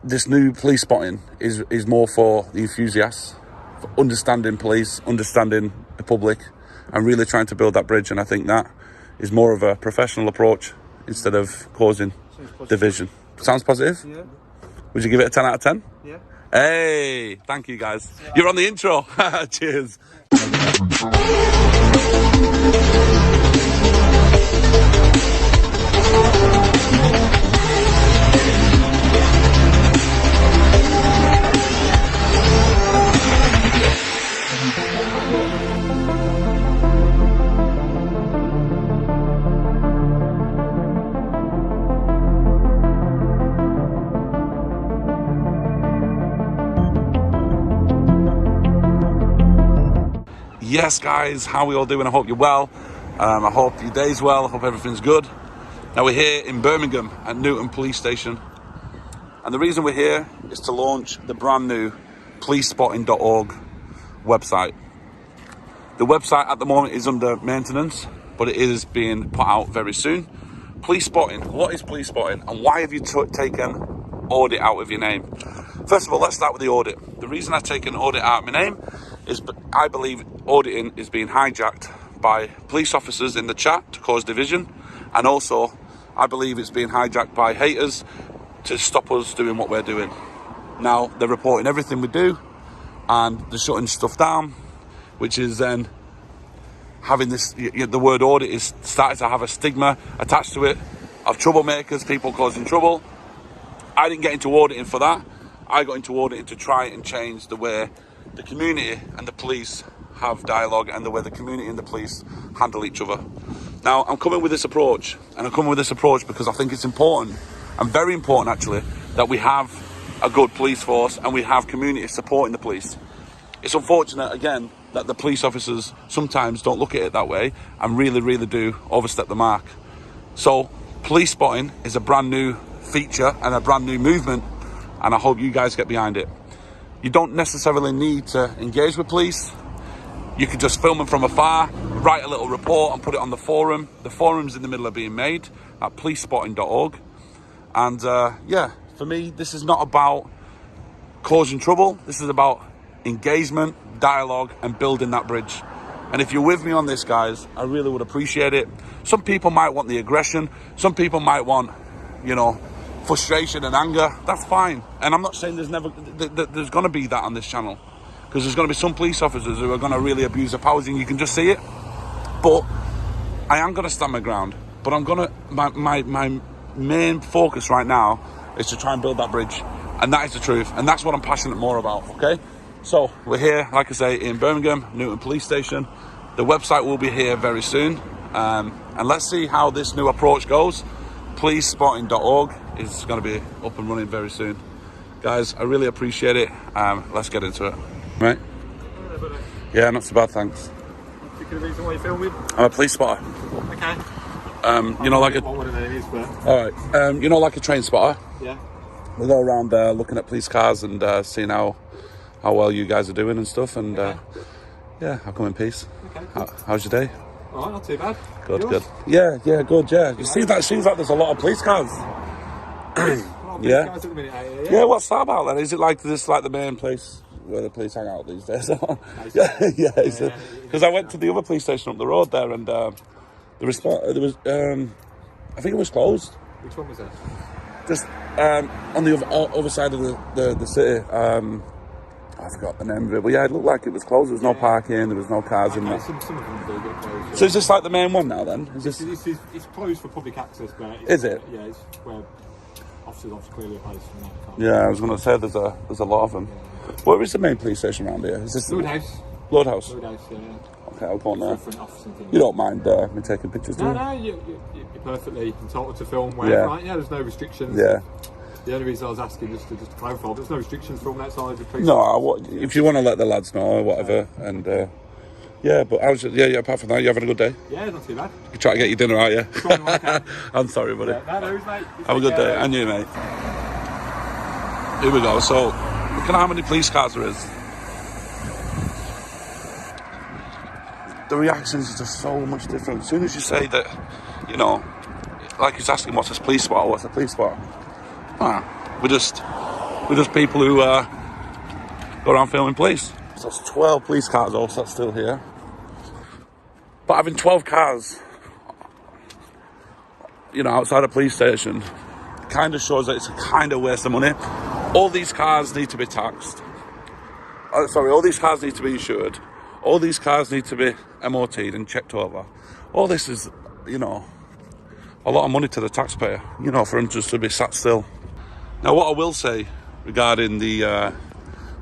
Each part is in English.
this new police spotting is more for the enthusiasts, for understanding police, understanding the public, and really trying to build that bridge. And I think that is more of a professional approach instead of causing division. Sounds positive? Yeah. Would you give it a 10 out of 10? Yeah. Hey, thank you guys. You're on the intro. Cheers. Yes, guys, how are we all doing? I hope you're well. I hope your day's well. I hope everything's good. Now, we're here in Birmingham at Newton Police Station. And the reason we're here is to launch the brand new policespotting.org website. The website at the moment is under maintenance, but it is being put out very soon. Police spotting. What is police spotting? And why have you taken audit out of your name? First of all, let's start with the audit. The reason I've taken audit out of my name is I believe auditing is being hijacked by police officers in the chat to cause division, and also I believe it's being hijacked by haters to stop us doing what we're doing. Now they're reporting everything we do and they're shutting stuff down, which is then having this, the word audit is starting to have a stigma attached to it of troublemakers, people causing trouble. I didn't get into auditing for that. I got into auditing to try and change the way the community and the police have dialogue and the way the community and the police handle each other. Now, I'm coming with this approach, and I'm coming with this approach because I think it's important, and very important actually, that we have a good police force and we have community supporting the police. It's unfortunate, again, that the police officers sometimes don't look at it that way and really do overstep the mark. So, police spotting is a brand new feature and a brand new movement, and I hope you guys get behind it. You don't necessarily need to engage with police. You can just film them from afar, write a little report and put it on the forum. The forum's in the middle of being made at policespotting.org. And yeah, for me, this is not about causing trouble. This is about engagement, dialogue, and building that bridge. And if you're with me on this, guys, I really would appreciate it. Some people might want the aggression. Some people might want, frustration and anger. That's fine. And I'm not saying there's going to be that on this channel, because there's going to be some police officers who are going to really abuse their powers, and you can just see it. But I am going to stand my ground. But I'm going to, my main focus right now is to try and build that bridge. And that is the truth. And that's what I'm passionate more about, okay? So we're here, like I say, in Birmingham, Newton Police Station. The website will be here very soon. And let's see how this new approach goes. Policespotting.org is going to be up and running very soon. Guys, I really appreciate it. Let's get into it. Right? Yeah, not so bad, thanks. Particular reason why you film with? I'm a police spotter. Okay. Like a... What it is, but... Alright. Like a train spotter? Yeah. We go around looking at police cars and seeing how well you guys are doing and stuff. And yeah, I'll come in peace. Okay. How's your day? Alright, not too bad. Good, Yours? good. Yeah, good, yeah. You see, that seems like there's a lot of police cars. Yeah. Yeah, what's that about then? Is it like this, like the main place where the police hang out these days? yeah. Because I went to the other police station up the road there, and I think it was closed. Which one was that? Just on the other side of the city. I forgot the name of it, but yeah, it looked like it was closed. There was no parking, there was no cars in there. Some of them do get closed. Yeah. So is this like the main one now then? It's closed for public access, but is it? Yeah, it's where officers clearly opposed from that. Yeah, I was going to say there's a lot of them. Yeah. Where is the main police station around here? Is this Lordhouse? Lordhouse, yeah. Okay, I'll go on there. You don't mind me taking pictures, do you? No, you're perfectly entitled to film wherever, right? Yeah, there's no restrictions. Yeah. The only reason I was asking, just to clarify, there's no restrictions filming outside the police. No, if you want to let the lads know or whatever, and yeah, but apart from that, you having a good day? Yeah, not too bad. You try to get your dinner out, yeah? I'm sorry, buddy. Yeah, no, mate. Have a good day, and you, mate. Here we go. So, look at how many police cars there is. The reactions are just so much different. As soon as you say that, like he's asking what's a police spot, we just We're just people who go around filming police. So that's 12 police cars also that's still here. But having 12 cars, you know, outside a police station, kind of shows that it's a kind of waste of money. All these cars need to be taxed. All these cars need to be insured. All these cars need to be MOT'd and checked over. All this is, you know, a lot of money to the taxpayer, you know, for them just to be sat still. Now, what I will say regarding the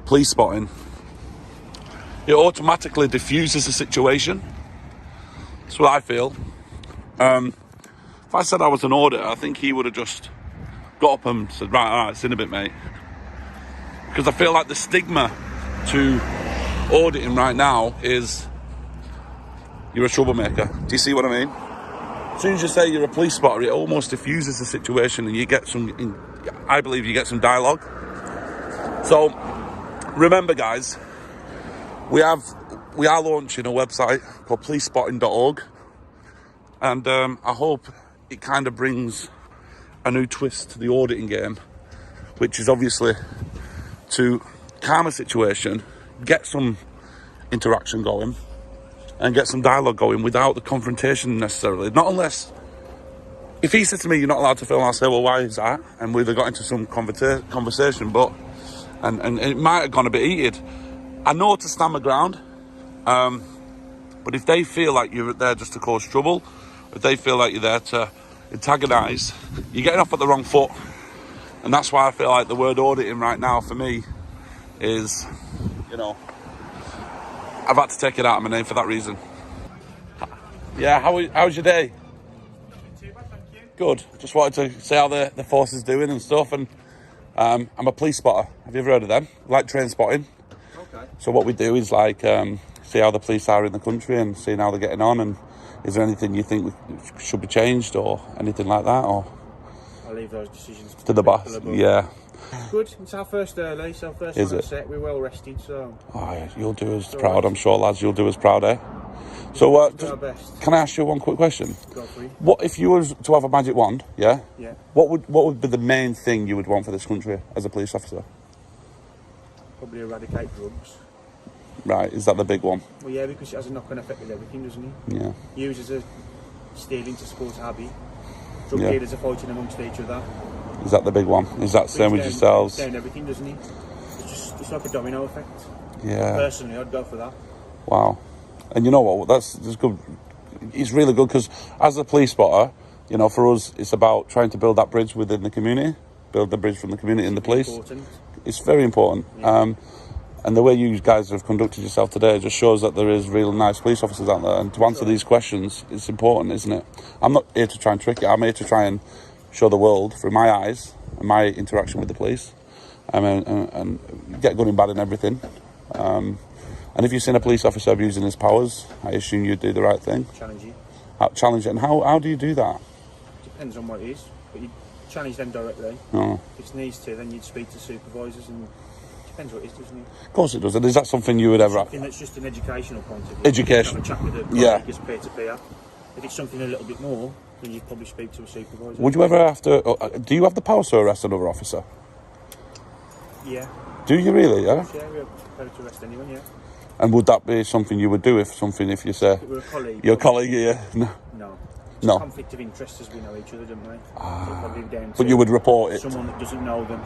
police spotting, it automatically diffuses the situation. That's what I feel. If I said I was an auditor, I think he would have just got up and said, right, all right, it's in a bit, mate. Because I feel like the stigma to auditing right now is you're a troublemaker. Do you see what I mean? As soon as you say you're a police spotter, it almost diffuses the situation and you get some, I believe you get some dialogue. So remember, guys, we are launching a website called policespotting.org, and I hope it kind of brings a new twist to the auditing game, which is obviously to calm a situation, get some interaction going, and get some dialogue going without the confrontation necessarily. Not unless, if he said to me, you're not allowed to film, I'll say, well, why is that? And we'd have got into some conversation, but, and it might have gone a bit heated. I know to stand my ground, but if they feel like you're there just to cause trouble, if they feel like you're there to antagonise, you're getting off at the wrong foot. And that's why I feel like the word auditing right now for me is, you know, I've had to take it out of my name for that reason. Yeah, how's your day? Not too bad, thank you. Good. Just wanted to see how the force is doing and stuff. And I'm a police spotter. Have you ever heard of them? Like train spotting. Okay. So what we do is like see how the police are in the country and seeing how they're getting on, and is there anything you think should be changed or anything like that, or I'll leave those decisions to the boss? Yeah. Good. It's our first day, so first Is time it? set. We're well rested, so Oh, yeah, you'll do us all proud, right. I'm sure, lads. You'll do us proud, eh? So, do our best. can I ask you one quick question? Go for it. What if you was to have a magic wand? Yeah. Yeah. What would be the main thing you would want for this country as a police officer? Probably eradicate drugs. Right. Is that the big one? Well, yeah, because it has a knock-on effect with everything, doesn't it? Yeah. Users are stealing to support a hobby. Drug Yeah. dealers are fighting amongst each other. Is that the big one? Is that the same with Brings yourselves? down everything, doesn't it? It's like a domino effect. Yeah. Personally, I'd go for that. Wow. And you know what? That's good. It's really good because as a police spotter, you know, for us, it's about trying to build that bridge within the community, build the bridge from the community and the police. Important. It's very important. Yeah. And the way you guys have conducted yourself today just shows that there is real nice police officers out there. And to answer these questions, it's important, isn't it? I'm not here to try and trick you. I'm here to try and show the world through my eyes and my interaction with the police, and get good and bad and everything. And if you've seen a police officer abusing his powers, I assume you'd do the right thing. Challenge you. Challenge it. And how do you do that? Depends on what it is, but you challenge them directly. Oh. If it needs to, then you'd speak to supervisors, and depends what it is, doesn't it? Of course it does. And is that something you would ever... Something that's just an educational point of view. Education. Have a chat with a Yeah. colleague as peer to peer. If it's something a little bit more, then you'd probably speak to a supervisor. Would you ever have to... do you have the power to arrest another officer? Yeah. Do you really, yeah? Yeah, we're prepared to arrest anyone, yeah. And would that be something you would do if you say... If we're a colleague. Your colleague here? No. No. No. Conflict of interest as we know each other, don't we? So probably down to But you would report it? someone that doesn't know them.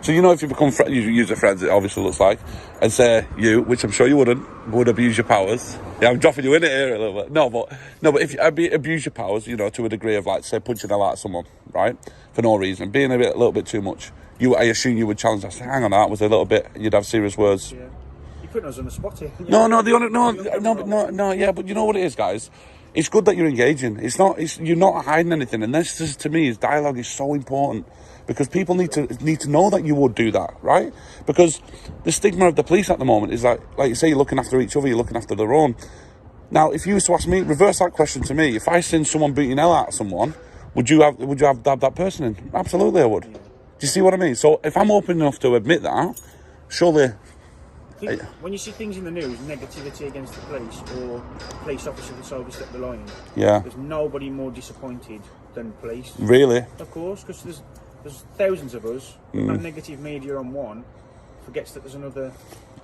So you know if you become you use a friend, it obviously looks like, and say you, which I'm sure you wouldn't, would abuse your powers. Yeah, I'm dropping you in it here a little bit. No, but if you abuse your powers, you know, to a degree of like, say, punching a light at someone, right, for no reason, being a little bit too much, I assume you would challenge that. Say, hang on, that was a little bit. You'd have serious words. Yeah. You're putting us on the spot here. No. Yeah, but you know what it is, guys. It's good that you're engaging. You're not hiding anything, and this is, to me, dialogue is so important. Because people need to know that you would do that, right? Because the stigma of the police at the moment is like you say, you're looking after each other, you're looking after their own. Now, if you was to ask me, reverse that question to me. If I seen someone beating hell out of someone, would you have that person in? Absolutely, I would. Do you see what I mean? So if I'm open enough to admit that, surely. When you see things in the news, negativity against the police or police officer that's overstepped the line, Yeah. there's nobody more disappointed than police. Really? Of course, because there's there's thousands of us. That negative media on one forgets that there's another.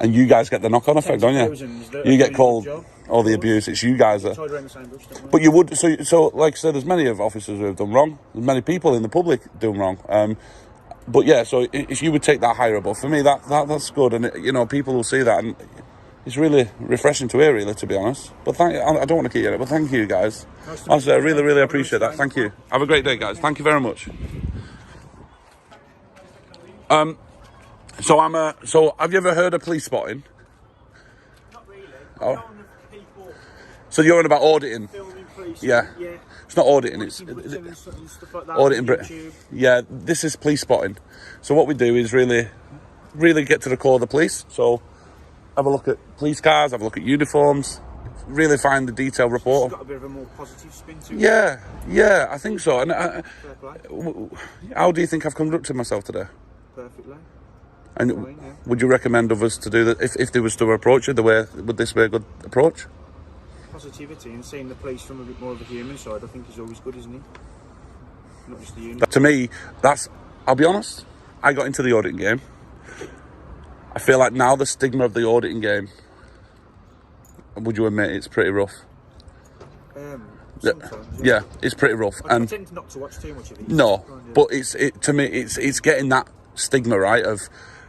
And you guys get the knock-on effect, don't you? You get called all the abuse. It's you guys that. But you would. So like I said, there's many of officers who have done wrong. There's many people in the public doing wrong. But yeah, so if you would take that higher above, for me, that's good. And you know, people will see that, and it's really refreshing to hear, really, to be honest. But I don't want to keep it, but thank you, guys. Honestly, I really, really appreciate that. Thank you. Have a great day, guys. Thank you very much. So have you ever heard of police spotting? Not really. Oh. So you're on about auditing? Yeah. It's not auditing, it's auditing Britain. Yeah, this is police spotting. So what we do is really get to the core of the police. So have a look at police cars, have a look at uniforms, really find the detailed report. It's got a bit of a more positive spin to it. Yeah, I think so. And how do you think I've conducted myself today? Perfectly. And would you recommend others to do that if they was to approach it would this be a good approach? Positivity and seeing the police from a bit more of a human side, I think, is always good, isn't it? Not just the unit. To me, I'll be honest, I got into the auditing game. I feel like now the stigma of the auditing game, would you admit it's pretty rough? Sometimes, yeah, it's pretty rough. I tend not to watch too much of it. No, but to me, it's getting that stigma, right, of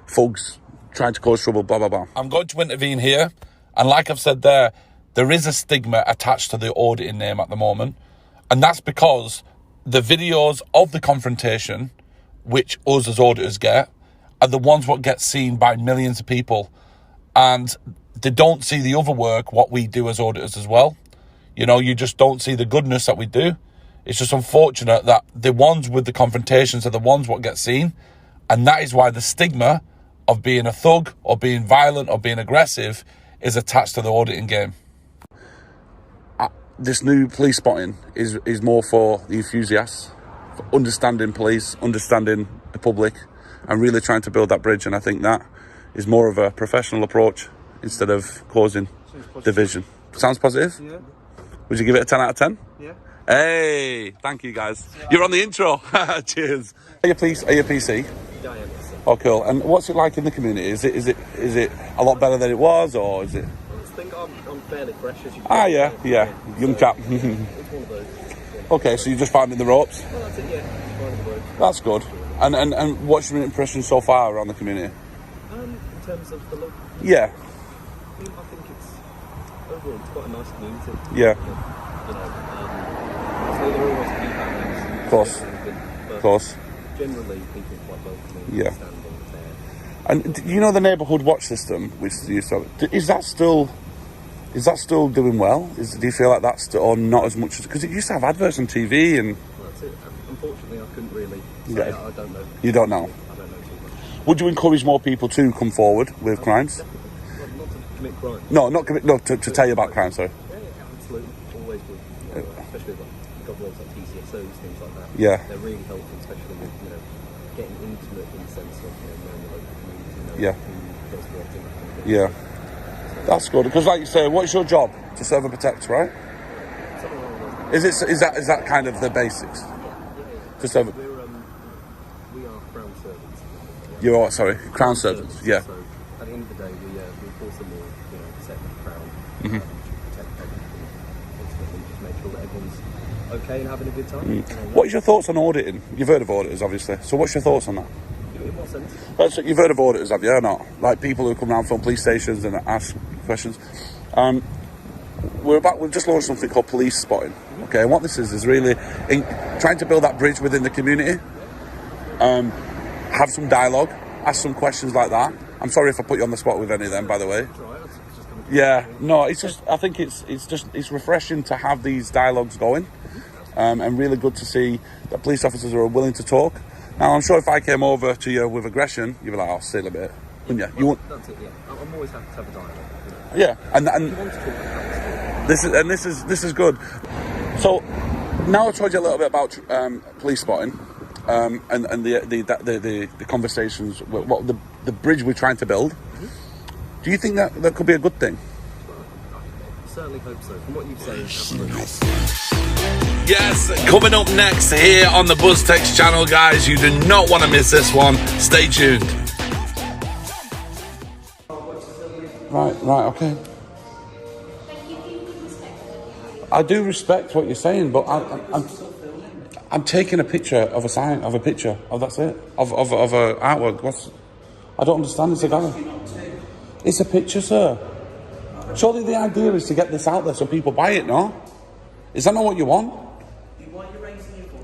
thugs trying to cause trouble, blah, blah, blah. I'm going to intervene here, and like I've said there is a stigma attached to the auditing name at the moment, and that's because the videos of the confrontation, which us as auditors get, are the ones what get seen by millions of people, and they don't see the other work, what we do as auditors as well. You know, you just don't see the goodness that we do. It's just unfortunate that the ones with the confrontations are the ones what get seen, and that is why the stigma of being a thug or being violent or being aggressive is attached to the auditing game. This new police spotting is more for the enthusiasts, for understanding police, understanding the public, and really trying to build that bridge. And I think that is more of a professional approach instead of causing division. Sounds positive? Yeah. Would you give it a 10 out of 10? Yeah. Hey, thank you, guys. You're on the intro. Cheers. Are you PC? Yeah, I am. Oh, cool. And what's it like in the community? Is it a lot better than it was, or is it? I think I'm fairly fresh, as you can. Yeah. Young chap. It's one of those. Okay, so you're just finding the ropes? Well, that's it, yeah. Finding the ropes. That's good. And what's your impression so far around the community? In terms of the look, Yeah. I think it's overall it's quite a nice community. Yeah. So there are always a few families. Of course. But Of course. generally, people are quite welcoming, Yeah. understanding, fair. And you know the neighbourhood watch system, which you used to have, is that still doing well? Do you feel like that's still, or not as much as, because it used to have adverts on TV and. Well, that's it. Unfortunately, I couldn't really say. Yeah. I don't know. You don't know. I don't know too much. Would you encourage more people to come forward with crimes? Definitely. Not to commit crime. No, not commit. No, to tell you about crime. Sorry. Yeah, absolutely. Always would. Especially like got roles like PCSOs, things like that. Yeah. They're really helpful, especially with getting intimate in the sense of knowing the local community, Yeah. who does what in that kind of Yeah. That's good, because like you say, what's your job? To serve and protect, right? something along those lines. Is that kind of the basics? To serve. We are crown servants. You're all, sorry, crown servants. Yeah. So at the end of the day, we enforce the law, set the crown, to protect everything. Ultimately, just make sure that everyone's okay and having a good time. What is your thoughts on auditing? You've heard of auditors, obviously. So what's your thoughts on that? In what sense? So you've heard of auditors, have you, or not? Like people who come around from police stations and ask questions. We've just launched something called police spotting. Okay, and what this is really trying to build that bridge within the community. Have some dialogue, ask some questions like that. I'm sorry if I put you on the spot with any of them, by the way. Yeah, no, it's just, I think it's refreshing to have these dialogues going, and really good to see that police officers are willing to talk. Now, I'm sure if I came over to you with aggression, you'd be like, "Oh, still a bit," wouldn't you? You wouldn't. That's it. Yeah, I'm always happy to have a dialogue. Yeah, and If you want to talk about this is good. So now I've told you a little bit about police spotting, and the conversations, what the bridge we're trying to build. Do you think that could be a good thing? I certainly hope so. From what you've said, absolutely. Yes, coming up next here on the Buzztex channel, guys. You do not want to miss this one. Stay tuned. Right, okay. I do respect what you're saying, but I'm taking a picture of a sign, of a picture, of that's it, of a artwork. I don't understand. It's a gallery. It's a picture, sir. Surely the idea is to get this out there so people buy it, no? Is that not what you want?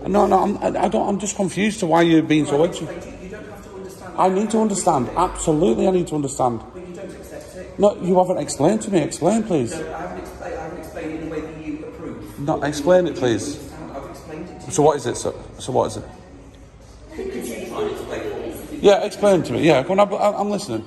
No, I'm just confused to why you're being so edgy. You don't have to understand. I need to understand. Absolutely, I need to understand. But you don't accept it. No, you haven't explained to me. Explain, please. No, I haven't explained it in the way that you approve. No, explain it, please. I've explained it to you. So what is it, sir? So what is it? Could you try and explain it? Yeah, explain to me. Yeah, go on, I'm listening.